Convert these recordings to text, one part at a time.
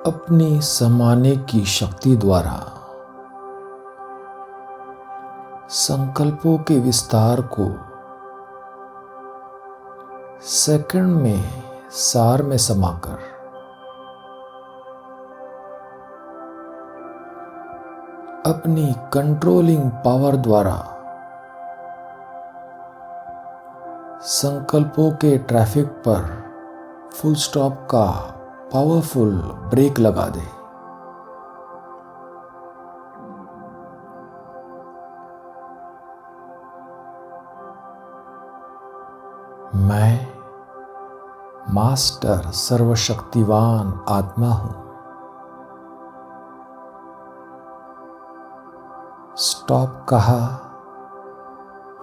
अपनी समाने की शक्ति द्वारा संकल्पों के विस्तार को सेकंड में सार में समाकर अपनी कंट्रोलिंग पावर द्वारा संकल्पों के ट्रैफिक पर फुल स्टॉप का पावरफुल ब्रेक लगा दे। मैं मास्टर सर्वशक्तिवान आत्मा हूं। स्टॉप कहा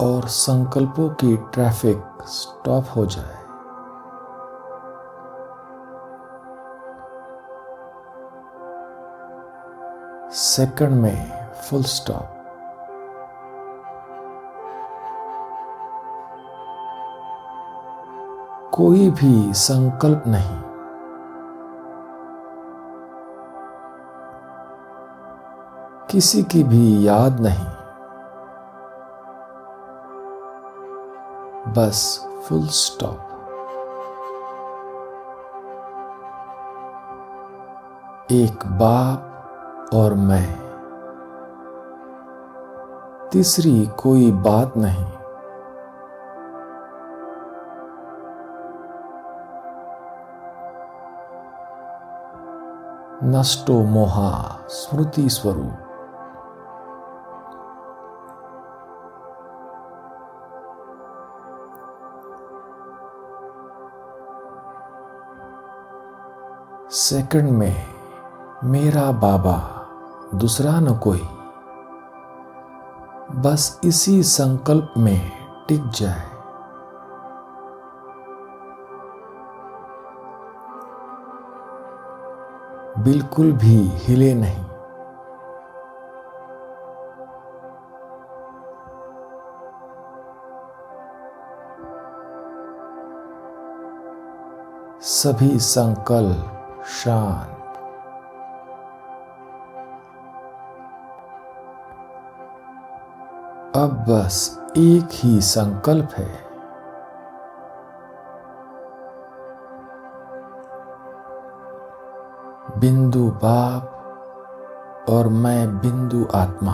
और संकल्पों की ट्रैफिक स्टॉप हो जाए। सेकंड में फुल स्टॉप। कोई भी संकल्प नहीं, किसी की भी याद नहीं, बस फुल स्टॉप। एक बाप और मैं, तीसरी कोई बात नहीं। नष्टो मोहा स्मृति स्वरूप। सेकंड में मेरा बाबा, दूसरा न कोई, बस इसी संकल्प में टिक जाए। बिल्कुल भी हिले नहीं। सभी संकल्प शांत। अब बस एक ही संकल्प है, बिंदु बाप और मैं बिंदु आत्मा।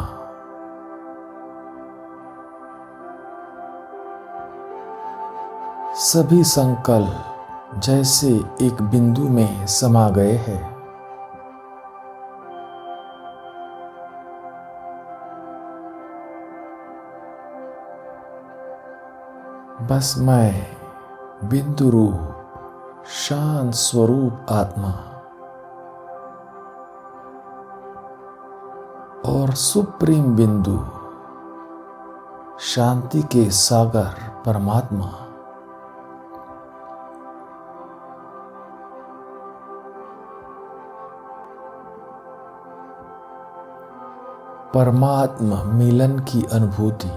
सभी संकल्प जैसे एक बिंदु में समा गए हैं। बस मैं बिंदु रूप शांत स्वरूप आत्मा और सुप्रीम बिंदु शांति के सागर परमात्मा। परमात्मा मिलन की अनुभूति।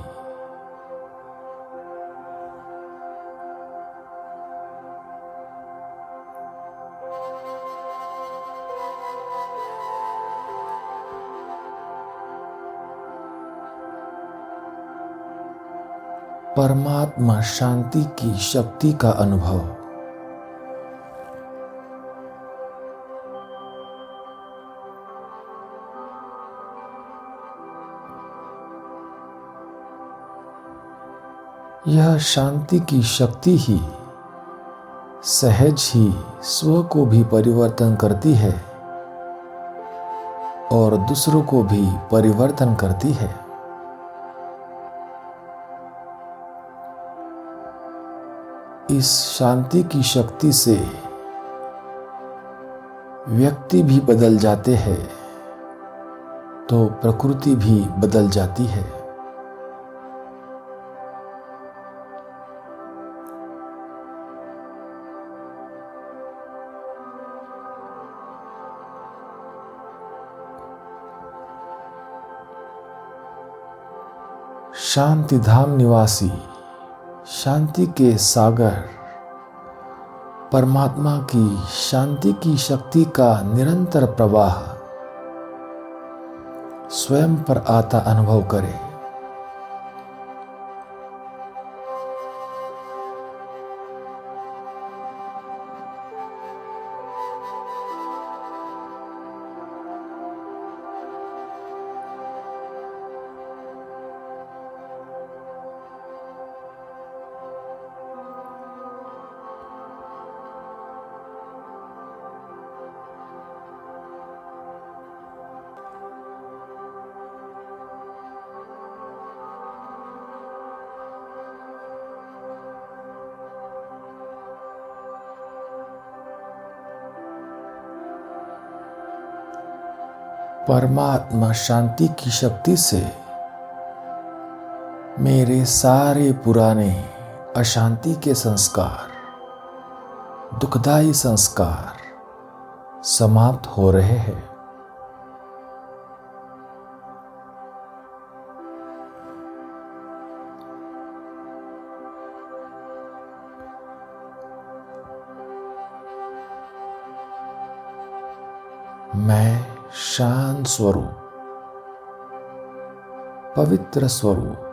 परमात्मा शांति की शक्ति का अनुभव। यह शांति की शक्ति ही सहज ही स्व को भी परिवर्तन करती है और दूसरों को भी परिवर्तन करती है। इस शांति की शक्ति से व्यक्ति भी बदल जाते हैं तो प्रकृति भी बदल जाती है। शांति धाम निवासी, शांति के सागर परमात्मा की शांति की शक्ति का निरंतर प्रवाह स्वयं पर आता अनुभव करें। परमात्मा शांति की शक्ति से मेरे सारे पुराने अशांति के संस्कार, दुखदाई संस्कार समाप्त हो रहे हैं। मैं शांत स्वरूप, पवित्र स्वरूप,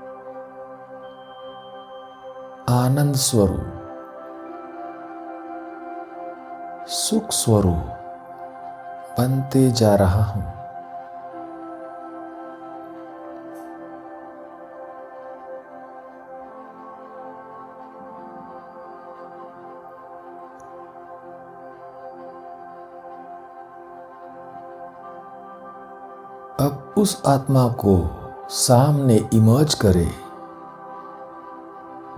आनंद स्वरूप, सुख स्वरूप बनते जा रहा हूं। अब उस आत्मा को सामने इमर्ज करें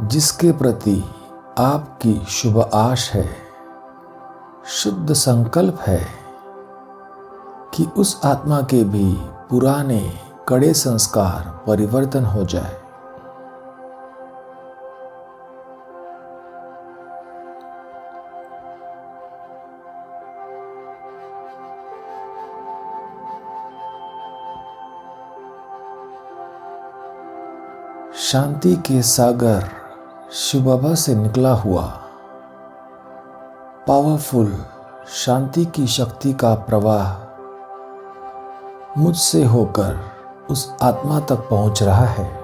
जिसके प्रति आपकी शुभ आश है, शुद्ध संकल्प है कि उस आत्मा के भी पुराने कड़े संस्कार परिवर्तन हो जाए। शांति के सागर शिव बाबा से निकला हुआ पावरफुल शांति की शक्ति का प्रवाह मुझसे होकर उस आत्मा तक पहुंच रहा है।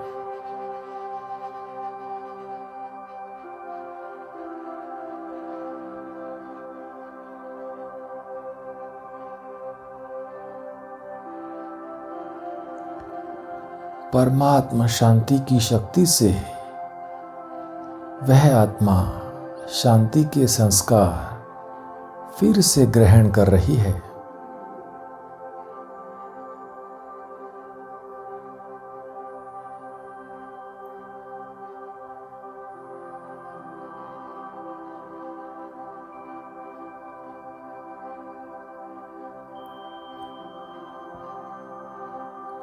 परमात्मा शांति की शक्ति से वह आत्मा शांति के संस्कार फिर से ग्रहण कर रही है।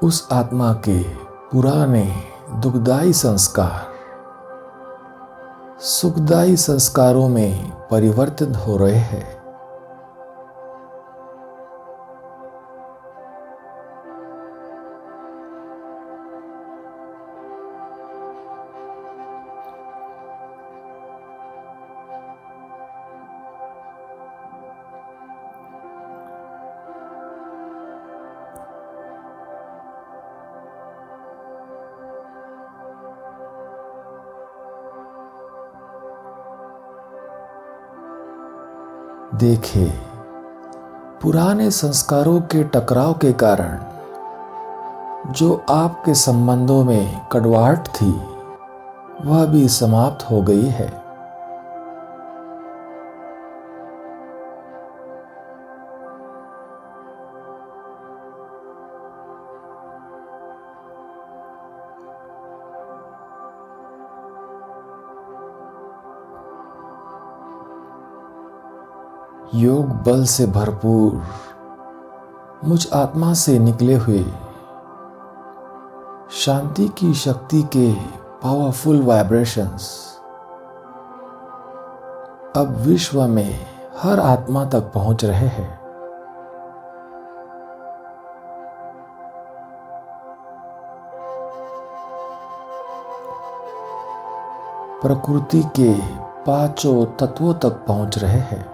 उस आत्मा के पुराने दुखदाई संस्कार सुखदाई संस्कारों में परिवर्तित हो रहे हैं। देखिए, पुराने संस्कारों के टकराव के कारण जो आपके संबंधों में कड़वाहट थी वह भी समाप्त हो गई है। योग बल से भरपूर मुझ आत्मा से निकले हुए शांति की शक्ति के पावरफुल वाइब्रेशंस अब विश्व में हर आत्मा तक पहुंच रहे हैं। प्रकृति के पांचों तत्वों तक पहुंच रहे हैं।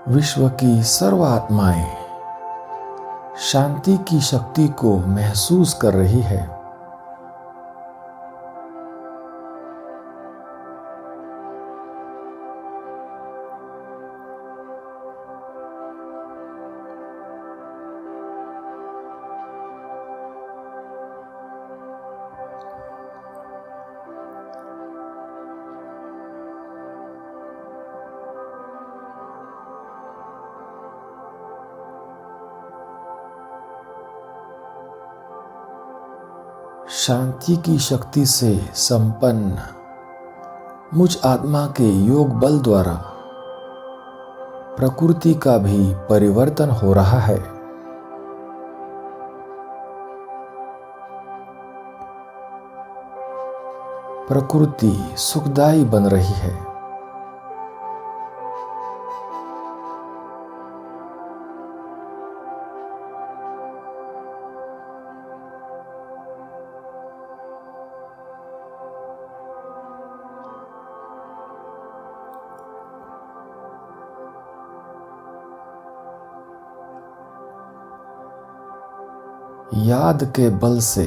विश्व की सर्व आत्माएं शांति की शक्ति को महसूस कर रही है। शांति की शक्ति से संपन्न मुझ आत्मा के योग बल द्वारा प्रकृति का भी परिवर्तन हो रहा है। प्रकृति सुखदायी बन रही है। याद के बल से,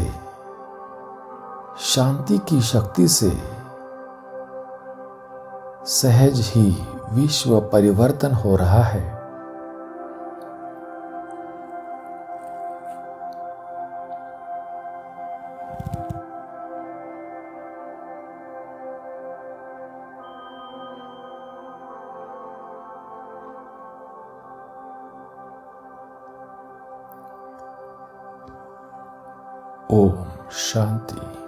शांति की शक्ति से सहज ही विश्व परिवर्तन हो रहा है। ओम शांति।